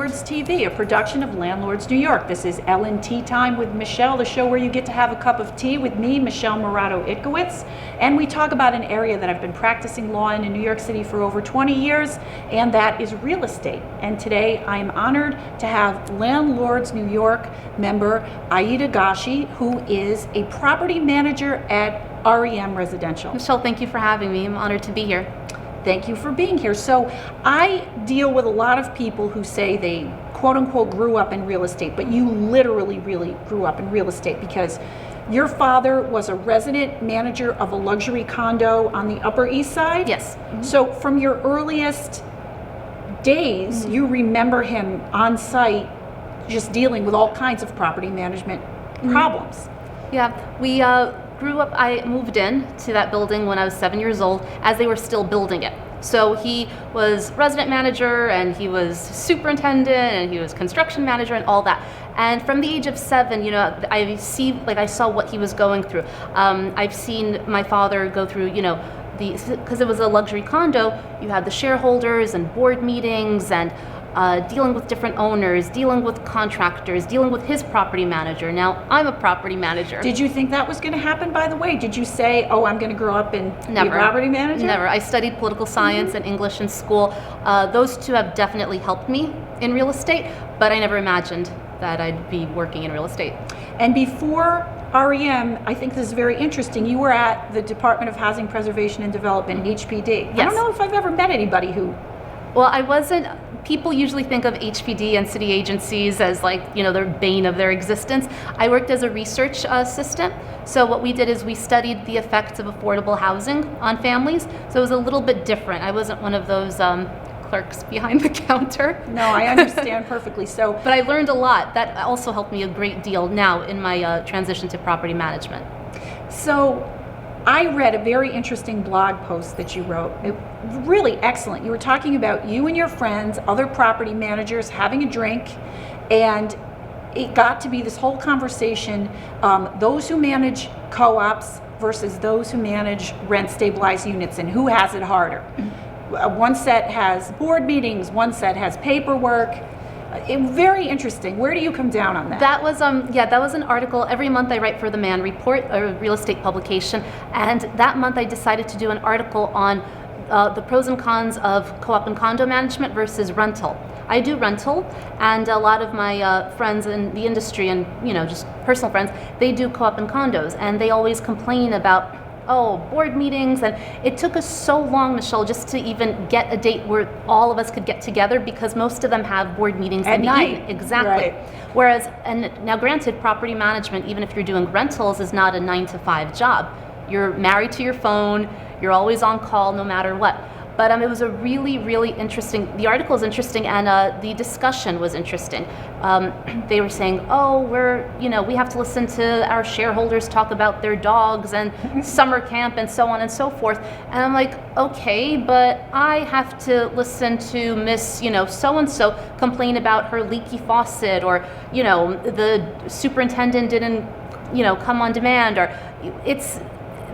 Landlords TV, a production of Landlords New York. This is L&T Time with Michelle, the show where you get to have a cup of tea with me, Michelle Morato-Itkowitz, and we talk about an area that I've been practicing law in New York City for over 20 years, and that is real estate. And today I am honored to have Landlords New York member Aida Gashi, who is a property manager at REM Residential. Michelle, thank you for having me. I'm honored to be here. Thank you for being here. So I deal with a lot of people who say they quote unquote grew up in real estate, but you literally really grew up in real estate because your father was a resident manager of a luxury condo on the Upper East Side? Yes. Mm-hmm. So from your earliest days, mm-hmm. you remember him on site just dealing with all kinds of property management mm-hmm. problems. Yeah, we grew up, I moved in to that building when I was 7 years old as they were still building it. So he was resident manager and he was superintendent and he was construction manager and all that. And from the age of 7, you know, I saw what he was going through. I've seen my father go through, you know, because it was a luxury condo, you had the shareholders and board meetings and dealing with different owners, dealing with contractors, dealing with his property manager. Now, I'm a property manager. Did you think that was going to happen, by the way? Did you say, oh, I'm going to grow up and be a property manager? Never. I studied political science mm-hmm. and English in school. Those two have definitely helped me in real estate, but I never imagined that I'd be working in real estate. And before REM, I think this is very interesting, you were at the Department of Housing Preservation and Development, HPD. Yes. I don't know if I've ever met anybody who... Well, I wasn't... People usually think of HPD and city agencies as like, you know, their bane of their existence. I worked as a research assistant. So what we did is we studied the effects of affordable housing on families. So it was a little bit different. I wasn't one of those clerks behind the counter. No, I understand perfectly. So, but I learned a lot. That also helped me a great deal now in my transition to property management. So I read a very interesting blog post that you wrote. Really excellent. You were talking about you and your friends, other property managers, having a drink, and it got to be this whole conversation, those who manage co-ops versus those who manage rent-stabilized units, and who has it harder. Mm-hmm. One set has board meetings, one set has paperwork. Very interesting. Where do you come down on that? That was that was an article. Every month I write for the Man Report, a real estate publication, and that month I decided to do an article on the pros and cons of co-op and condo management versus rental. I do rental, and a lot of my friends in the industry and, you know, just personal friends, they do co-op and condos, and they always complain about, oh, board meetings, and it took us so long, Michelle, just to even get a date where all of us could get together, because most of them have board meetings at night. Evening. Exactly. Right. Whereas, and now granted, property management, even if you're doing rentals, is not a 9-to-5 job. You're married to your phone, you're always on call no matter what. But it was a really, really interesting, the article is interesting, and the discussion was interesting. They were saying, oh, we have to listen to our shareholders talk about their dogs and summer camp and so on and so forth. And I'm like, okay, but I have to listen to Miss, so-and-so complain about her leaky faucet, or, the superintendent didn't, come on demand, or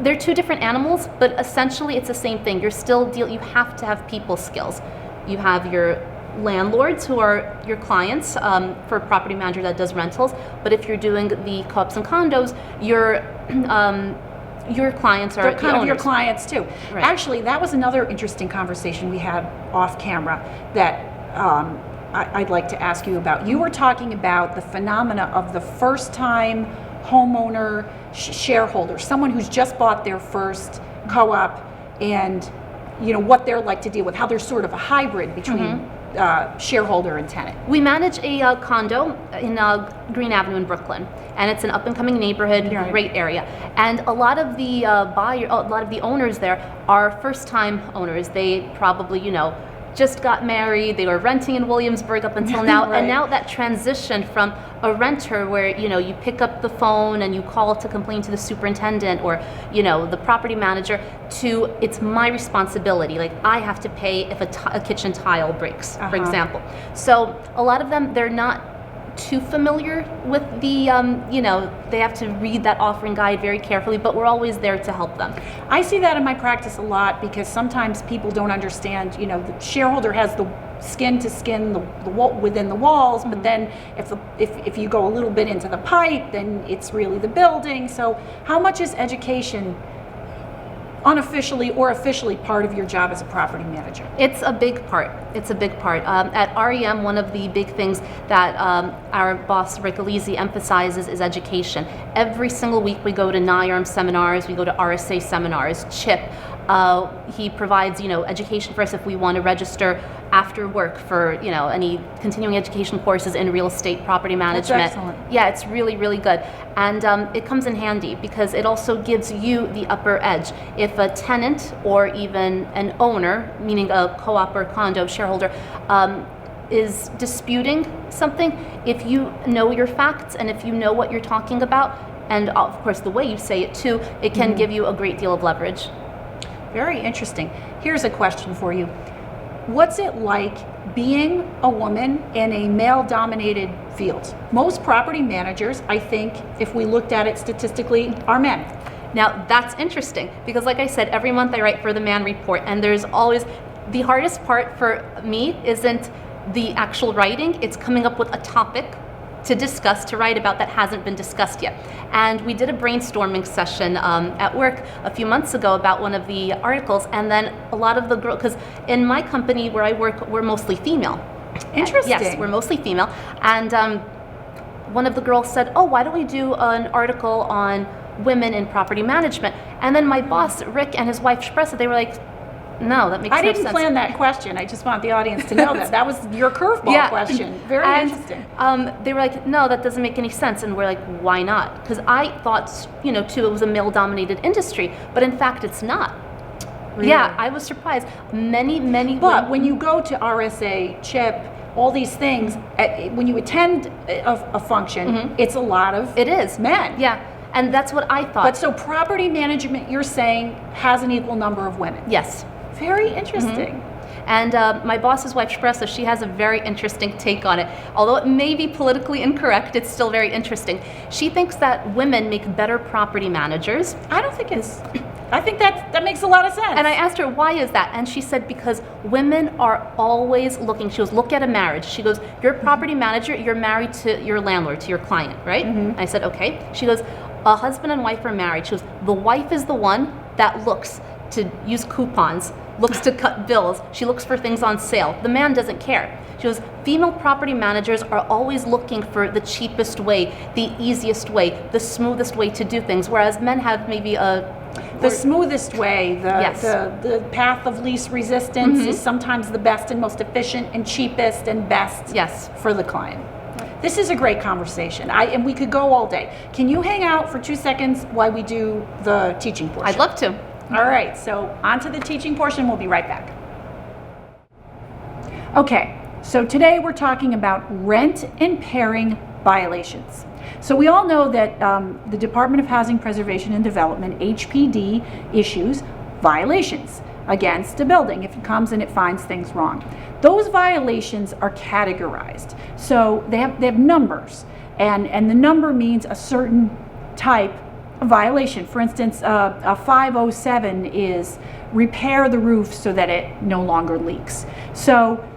they're two different animals, but essentially it's the same thing. You have to have people skills. You have your landlords who are your clients for a property manager that does rentals, but if you're doing the co-ops and condos, your clients are They're kind the of your owners. clients too. Right. Actually, that was another interesting conversation we had off camera that I'd like to ask you about. You were talking about the phenomena of the first time homeowner shareholder, someone who's just bought their first co-op, and what they're like to deal with, how there's sort of a hybrid between shareholder and tenant. We manage a condo in Green Avenue in Brooklyn, and it's an up-and-coming neighborhood, Right. Great area. And a lot of the a lot of the owners there are first-time owners. They probably, just got married, they were renting in Williamsburg up until now, Right. and now that transition from a renter where, you pick up the phone and you call to complain to the superintendent or, the property manager, to it's my responsibility. Like, I have to pay if a kitchen tile breaks, for example. So a lot of them, they're not too familiar with the, they have to read that offering guide very carefully, but we're always there to help them. I see that in my practice a lot, because sometimes people don't understand, the shareholder has the skin to skin the wall, within the walls, but then if you go a little bit into the pipe, then it's really the building. So how much is education unofficially or officially part of your job as a property manager? It's a big part. It's a big part. At REM, one of the big things that our boss, Rick Elise, emphasizes is education. Every single week we go to NIRM seminars, we go to RSA seminars, CHIP. He provides, education for us if we want to register after work for, any continuing education courses in real estate property management. That's excellent. Yeah, it's really, really good. And it comes in handy because it also gives you the upper edge. If a tenant or even an owner, meaning a co-op or condo shareholder, is disputing something, if you know your facts and if you know what you're talking about, and of course the way you say it too, it can give you a great deal of leverage. Very interesting. Here's a question for you. What's it like being a woman in a male-dominated field? Most property managers, I think, if we looked at it statistically, are men. Now that's interesting because, like I said, every month I write for the Man Report, and there's always, the hardest part for me isn't the actual writing, it's coming up with a topic to discuss, to write about that hasn't been discussed yet. And we did a brainstorming session at work a few months ago about one of the articles, and then a lot of the girls, because in my company where I work, we're mostly female. Interesting. Yes, we're mostly female. And one of the girls said, oh, why don't we do an article on women in property management? And then my boss, Rick, and his wife, Shpressa, they were like, no, that makes no sense. I didn't plan that question. I just want the audience to know that. That was your curveball question. Very interesting. They were like, no, that doesn't make any sense. And we're like, why not? Because I thought, too, it was a male-dominated industry. But in fact, it's not. Really? Yeah, I was surprised. Many But when you go to RSA, CHIP, all these things, when you attend a function, it's a lot of men. Yeah. And that's what I thought. But so property management, you're saying, has an equal number of women? Yes. Very interesting. And my boss's wife, Shpressa, she has a very interesting take on it. Although it may be politically incorrect, it's still very interesting. She thinks that women make better property managers. I don't think it's... I think that makes a lot of sense. And I asked her, why is that? And she said, because women are always looking. She goes, look at a marriage. She goes, you're a property manager, you're married to your landlord, to your client, right? I said, okay. She goes, a husband and wife are married. She goes, the wife is the one that looks to use coupons, looks to cut bills. She looks for things on sale. The man doesn't care. She goes, female property managers are always looking for the cheapest way, the easiest way, the smoothest way to do things, whereas men have maybe the smoothest way, the path of least resistance is sometimes the best and most efficient and cheapest and best for the client. This is a great conversation, and we could go all day. Can you hang out for 2 seconds while we do the teaching portion? I'd love to. All right, so on to the teaching portion. We'll be right back. Okay, so today we're talking about rent impairing violations. So we all know that the Department of Housing Preservation and Development, HPD, issues violations against a building if it comes and it finds things wrong. Those violations are categorized. So they have numbers, and the number means a certain type of violation. For instance, a 507 is repair the roof so that it no longer leaks. So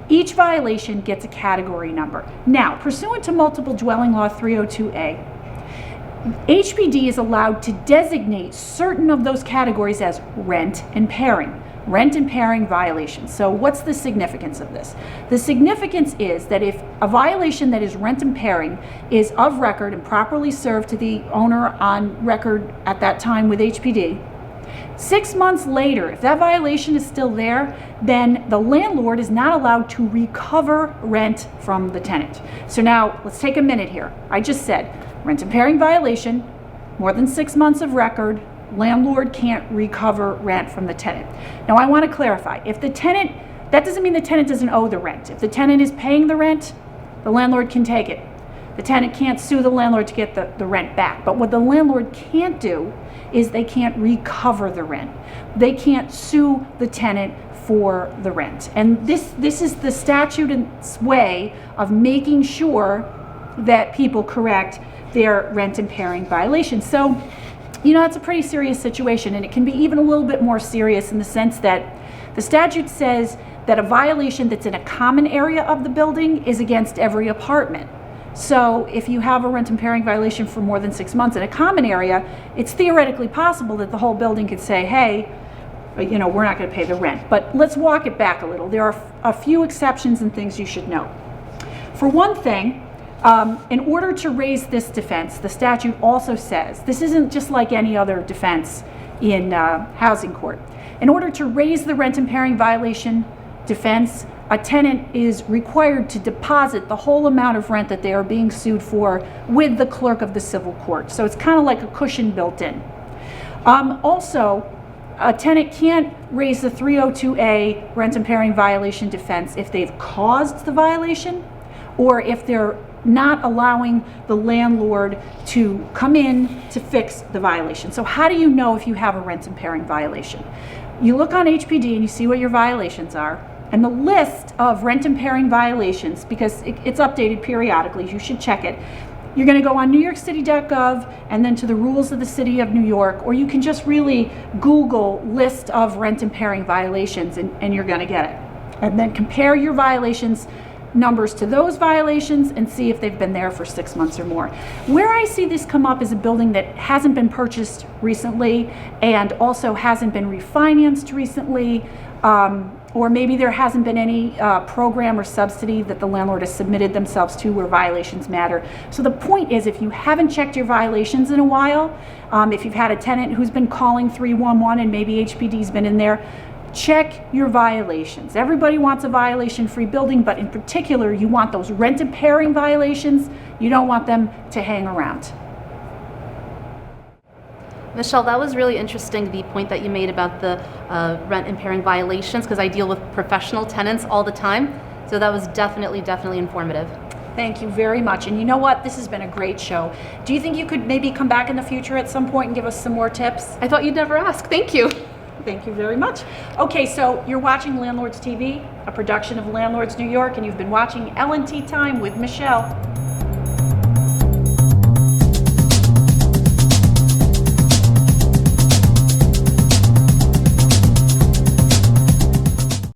each violation gets a category number. Now, pursuant to Multiple Dwelling Law 302A, HPD is allowed to designate certain of those categories as rent impairing violations. So what's the significance of this? The significance is that if a violation that is rent impairing is of record and properly served to the owner on record at that time with HPD, 6 months later, if that violation is still there, then the landlord is not allowed to recover rent from the tenant. So now let's take a minute here. I just said rent impairing violation, more than 6 months of record, landlord can't recover rent from the tenant. Now I want to clarify, if the tenant, that doesn't mean the tenant doesn't owe the rent. If the tenant is paying the rent, the landlord can take it. The tenant can't sue the landlord to get the rent back. But what the landlord can't do is they can't recover the rent. They can't sue the tenant for the rent. And this is the statute's way of making sure that people correct their rent impairing violations. So, it's a pretty serious situation, and it can be even a little bit more serious in the sense that the statute says that a violation that's in a common area of the building is against every apartment. So if you have a rent impairing violation for more than 6 months in a common area, it's theoretically possible that the whole building could say, hey, you know, we're not going to pay the rent. But let's walk it back a little. There are a few exceptions and things you should know. For one thing, in order to raise this defense, the statute also says, this isn't just like any other defense in housing court. In order to raise the rent impairing violation defense, a tenant is required to deposit the whole amount of rent that they are being sued for with the clerk of the civil court. So it's kind of like a cushion built in. Also, a tenant can't raise the 302A rent impairing violation defense if they've caused the violation or if they're not allowing the landlord to come in to fix the violation. So how do you know if you have a rent impairing violation? You look on HPD and you see what your violations are, and the list of rent impairing violations, because it's updated periodically, you should check it. You're going to go on newyorkcity.gov and then to the rules of the city of New York, or you can just really Google list of rent impairing violations and you're going to get it. And then compare your violations numbers to those violations and see if they've been there for 6 months or more. Where I see this come up is a building that hasn't been purchased recently and also hasn't been refinanced recently, or maybe there hasn't been any program or subsidy that the landlord has submitted themselves to where violations matter. So the point is, if you haven't checked your violations in a while, if you've had a tenant who's been calling 311 and maybe HPD's been in there, check your violations. Everybody wants a violation-free building, but in particular, you want those rent impairing violations. You don't want them to hang around. Michelle, that was really interesting, the point that you made about the rent impairing violations, because I deal with professional tenants all the time. So that was definitely informative. Thank you very much. And you know what? This has been a great show. Do you think you could maybe come back in the future at some point and give us some more tips? I thought you'd never ask. Thank you. Thank you very much. Okay, so you're watching Landlords TV, a production of Landlords New York, and you've been watching L&T Time with Michelle.